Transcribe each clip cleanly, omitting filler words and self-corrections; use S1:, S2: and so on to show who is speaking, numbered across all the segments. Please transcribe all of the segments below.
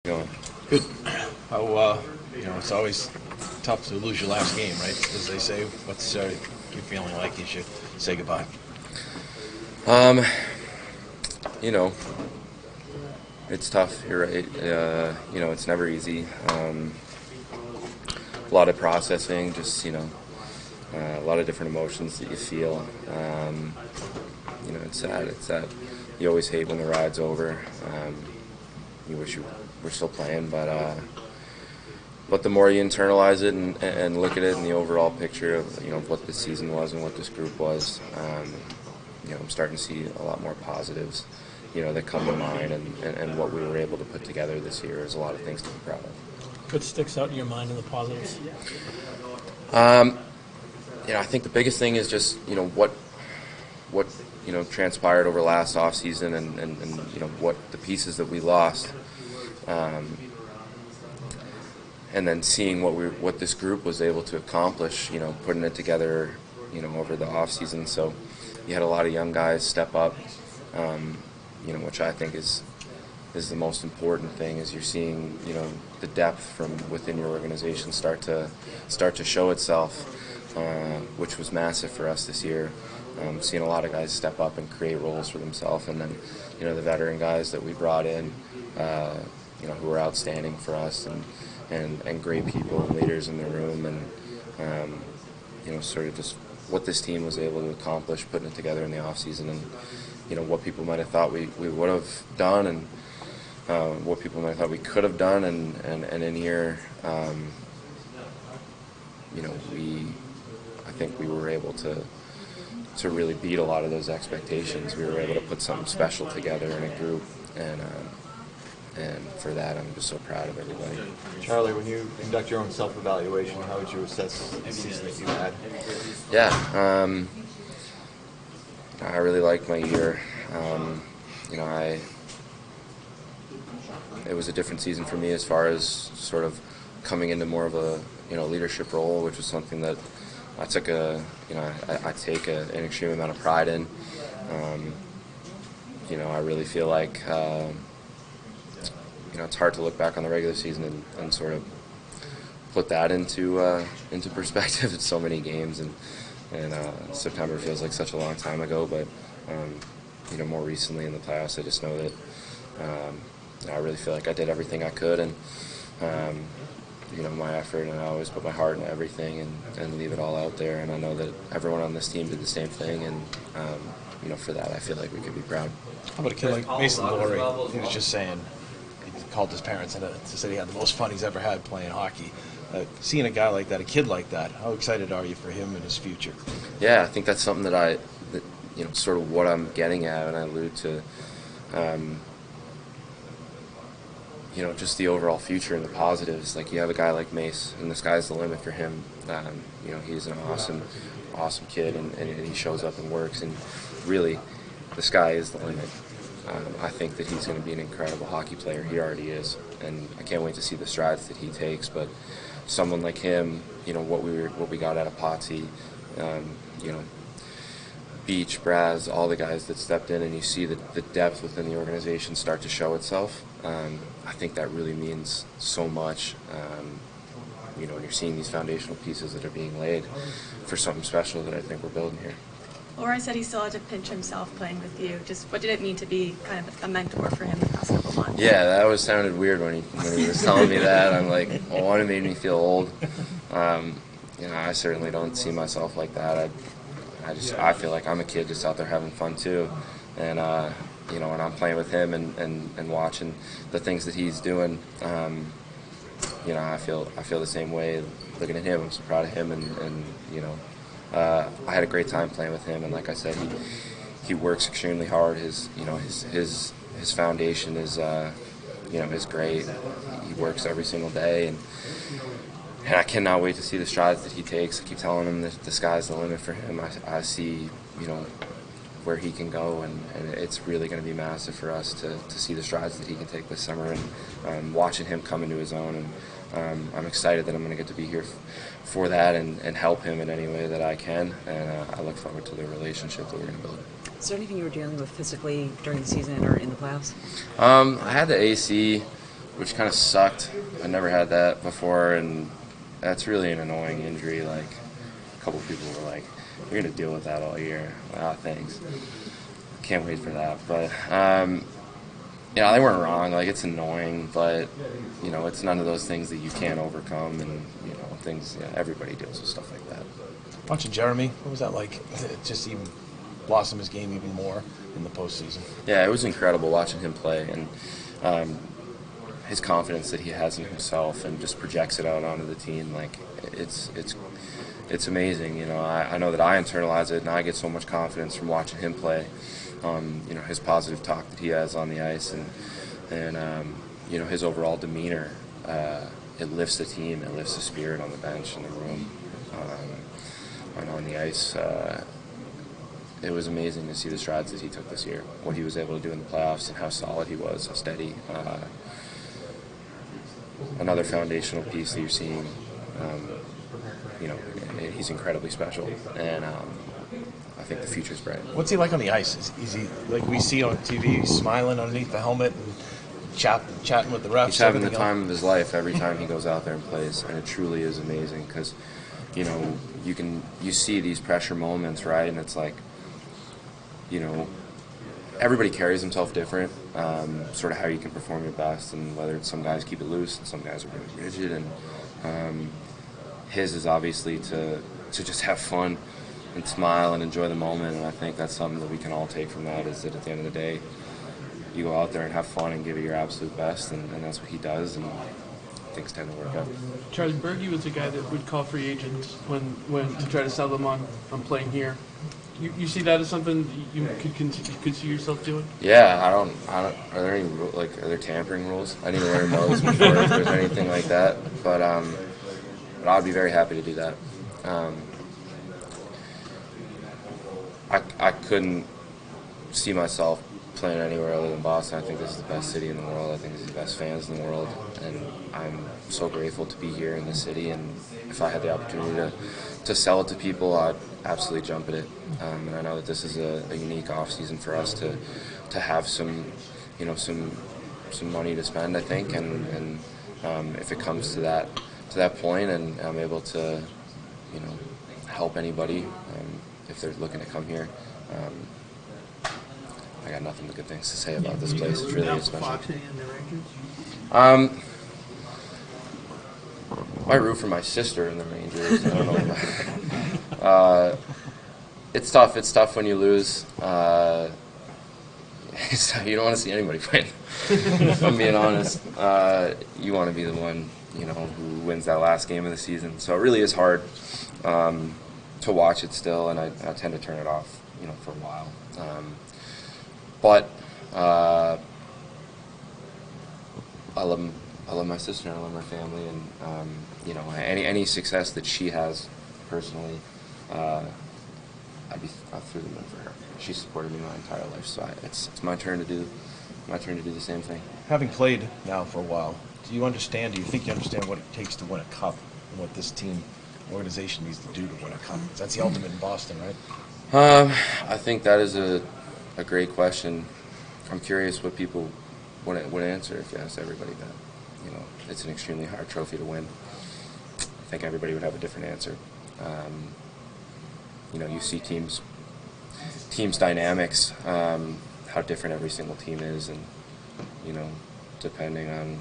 S1: Going.
S2: Good. It's always tough to lose your last game, right? As they say, what's you feeling like you should say goodbye?
S1: Um, it's tough. You're right. It's never easy. A lot of processing, just a lot of different emotions that you feel. It's sad. It's sad. You always hate when the ride's over. You wish you were still playing, but the more you internalize it and look at it in the overall picture of what this season was and what this group was, I'm starting to see a lot more positives, that come to mind, and what we were able to put together this year is a lot of things to be proud of.
S3: What sticks out in your mind in the positives?
S1: I think the biggest thing is just what transpired over last offseason and what the pieces that we lost. And then seeing what this group was able to accomplish, putting it together, over the off season. So you had a lot of young guys step up, which I think is the most important thing. Is you're seeing, the depth from within your organization start to show itself, which was massive for us this year. Seeing a lot of guys step up and create roles for themselves, and then, the veteran guys that we brought in, who were outstanding for us and great people and leaders in the room, and sort of just what this team was able to accomplish, putting it together in the off season, and what people might have thought we would have done, and what people might have thought we could have done, and in here, I think we were able to really beat a lot of those expectations. We were able to put something special together in a group, and for that, I'm just so proud of everybody.
S4: Charlie, when you conduct your own self-evaluation, how would you assess the season that you had?
S1: Yeah, I really liked my year. It was a different season for me as far as sort of coming into more of a leadership role, which was something that I took I take an extreme amount of pride in. I really feel like it's hard to look back on the regular season and sort of put that into perspective. It's so many games, and September feels like such a long time ago. But more recently in the playoffs, I just know that I really feel like I did everything I could, and my effort, and I always put my heart into everything and leave it all out there. And I know that everyone on this team did the same thing, and for that, I feel like we could be proud.
S2: How about a kid like Mason Laurie? He was just saying, he called his parents and said he had the most fun he's ever had playing hockey. Seeing a guy like that, a kid like that, how excited are you for him and his future?
S1: Yeah, I think that's something that sort of what I'm getting at, and I allude to, just the overall future and the positives. Like, you have a guy like Mace, and the sky's the limit for him. He's an awesome kid, and he shows up and works, and really, the sky is the limit. I think that he's going to be an incredible hockey player. He already is, and I can't wait to see the strides that he takes. But someone like him, what we got out of Potsy, Beach, Braz, all the guys that stepped in, and you see the depth within the organization start to show itself. I think that really means so much. When you're seeing these foundational pieces that are being laid for something special that I think we're building here.
S5: Laurie said he still had to pinch himself playing with you. Just what did it mean to be kind of a mentor for him the past couple months?
S1: Yeah, that sounded weird when he was telling me that. I'm like, one, it made me feel old. I certainly don't see myself like that. I feel like I'm a kid just out there having fun too, and when I'm playing with him and watching the things that he's doing, I feel the same way looking at him. I'm so proud of him, and I had a great time playing with him, and like I said, he works extremely hard. His foundation is is great. He works every single day, and I cannot wait to see the strides that he takes. I keep telling him that the sky's the limit for him. I see where he can go, and it's really going to be massive for us to see the strides that he can take this summer, and watching him come into his own. And I'm excited that I'm going to get to be here for that and help him in any way that I can, and I look forward to the relationship that we're going to build.
S6: Is there anything you were dealing with physically during the season or in the playoffs?
S1: I had the AC which kind of sucked. I never had that before, and that's really an annoying injury. Like, a couple people were like, "You're gonna deal with that all year." Wow, thanks. Can't wait for that. But they weren't wrong. Like, it's annoying, but it's none of those things that you can't overcome, and things. Yeah, everybody deals with stuff like that.
S2: Watching Jeremy, what was that like? It just even blossom his game even more in the postseason.
S1: Yeah, it was incredible watching him play, and his confidence that he has in himself, and just projects it out onto the team. Like, it's amazing. I know that I internalize it, and I get so much confidence from watching him play. His positive talk that he has on the ice, and his overall demeanor. It lifts the team. It lifts the spirit on the bench, in the room, and on the ice. It was amazing to see the strides that he took this year, what he was able to do in the playoffs, and how solid he was, how steady. Another foundational piece that you're seeing. He's incredibly special, and I think the future's bright.
S2: What's he like on the ice? Is he like we see on TV, smiling underneath the helmet and chatting with the refs?
S1: He's having the time of his life every time he goes out there and plays, and it truly is amazing because, you see these pressure moments, right? And it's like, everybody carries himself different, sort of how you can perform your best, and whether it's some guys keep it loose and some guys are really rigid, and his is obviously to just have fun and smile and enjoy the moment, and I think that's something that we can all take from that, is that at the end of the day, you go out there and have fun and give it your absolute best, and that's what he does, and things tend to work out.
S6: Charlie, Berge was a guy that would call free agents when to try to sell them on playing here. You see that as something you could see yourself doing?
S1: Yeah, I don't. Are there any are there tampering rules? I didn't learn those before if there's anything like that. But I'd be very happy to do that. I couldn't see myself playing anywhere other than Boston. I think this is the best city in the world. I think this is the best fans in the world, and I'm so grateful to be here in the city. And if I had the opportunity to sell it to people, I'd absolutely jump at it. And I know that this is a unique off season for us to have some money to spend, I think, and if it comes to that point, and I'm able to help anybody if they're looking to come here. I got nothing but good things to say about this place. It's really special. I root for my sister in the Rangers. I don't know. It's tough. It's tough when you lose. You don't want to see anybody win. If I'm being honest, you want to be the one who wins that last game of the season. So it really is hard to watch it still, and I tend to turn it off for a while. But I love my sister, and I love my family, and any success that she has personally, I'll through the moon for her. She supported me my entire life, so it's my turn to do the same thing.
S2: Having played now for a while, do you think you understand what it takes to win a cup, and what this team organization needs to do to win a cup? That's the ultimate in Boston, right?
S1: I think that is a great question. I'm curious what people would answer if you asked everybody that. It's an extremely hard trophy to win. I think everybody would have a different answer. You see teams dynamics, how different every single team is, and depending on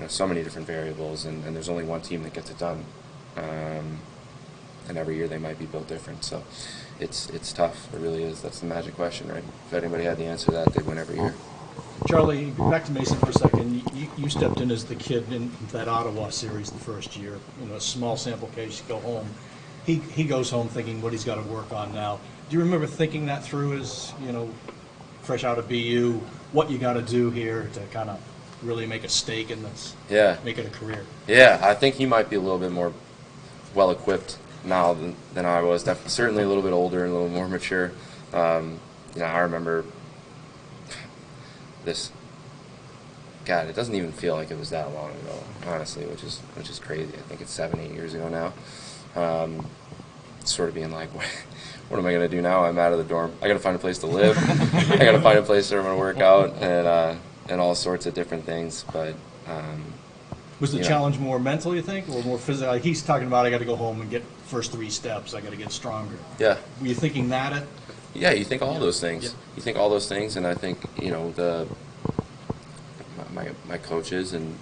S1: so many different variables, and there's only one team that gets it done. And every year they might be built different. So it's tough. It really is. That's the magic question, right? If anybody had the answer to that, they'd win every year.
S3: Charlie, back to Mason for a second. You stepped in as the kid in that Ottawa series the first year. A small sample case, you go home. He goes home thinking what he's got to work on now. Do you remember thinking that through as, fresh out of BU, what you got to do here to kind of really make a stake in this, make it a career?
S1: Yeah, I think he might be a little bit more well-equipped now than I was. Certainly a little bit older and a little more mature. I remember this. God, it doesn't even feel like it was that long ago, honestly, which is crazy. I think it's 7-8 years ago now. Sort of being like, what am I going to do now? I'm out of the dorm. I got to find a place to live. I got to find a place where I'm going to work out, and and all sorts of different things. But
S3: Was the
S1: Yeah.
S3: challenge more mental, you think, or more physical? Like he's talking about, I got to go home and get first 3 steps. I got to get stronger.
S1: yeah,
S3: Were you thinking that at?
S1: yeah, you think all those things.
S3: Yeah.
S1: You think all those things, and I think my coaches and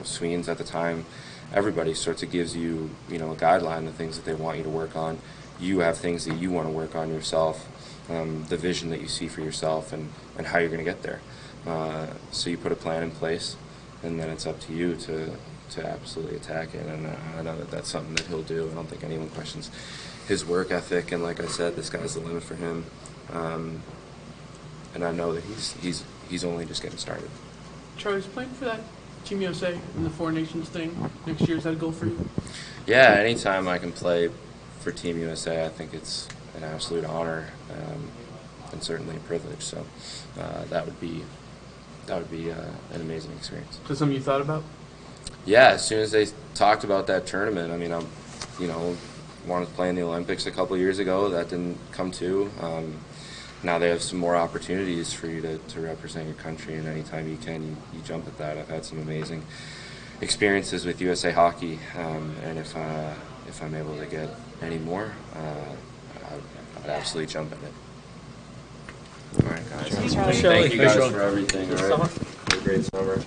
S1: Sweens at the time, everybody sorts of gives you a guideline, the things that they want you to work on. You have things that you want to work on yourself, the vision that you see for yourself, and how you're going to get there. So you put a plan in place, and then it's up to you to absolutely attack it. And I know that that's something that he'll do. I don't think anyone questions his work ethic. And like I said, the sky's the limit for him. And I know that he's only just getting started.
S6: Charlie's playing for that Team USA in the Four Nations thing next year. Is that a goal for you?
S1: Yeah, anytime I can play for Team USA, I think it's an absolute honor and certainly a privilege. So that would be an amazing experience.
S6: Is that something you thought about?
S1: Yeah, as soon as they talked about that tournament, I mean, wanted to play in the Olympics a couple of years ago. That didn't come to. Now they have some more opportunities for you to represent your country, and anytime you can, you jump at that. I've had some amazing experiences with USA Hockey, and if I'm able to get any more, I'd absolutely jump at it. All right, guys.
S5: Thanks, Charlie.
S1: Thank you
S2: Thanks,
S1: guys
S2: Charlie.
S1: for everything. All right. Have a great summer.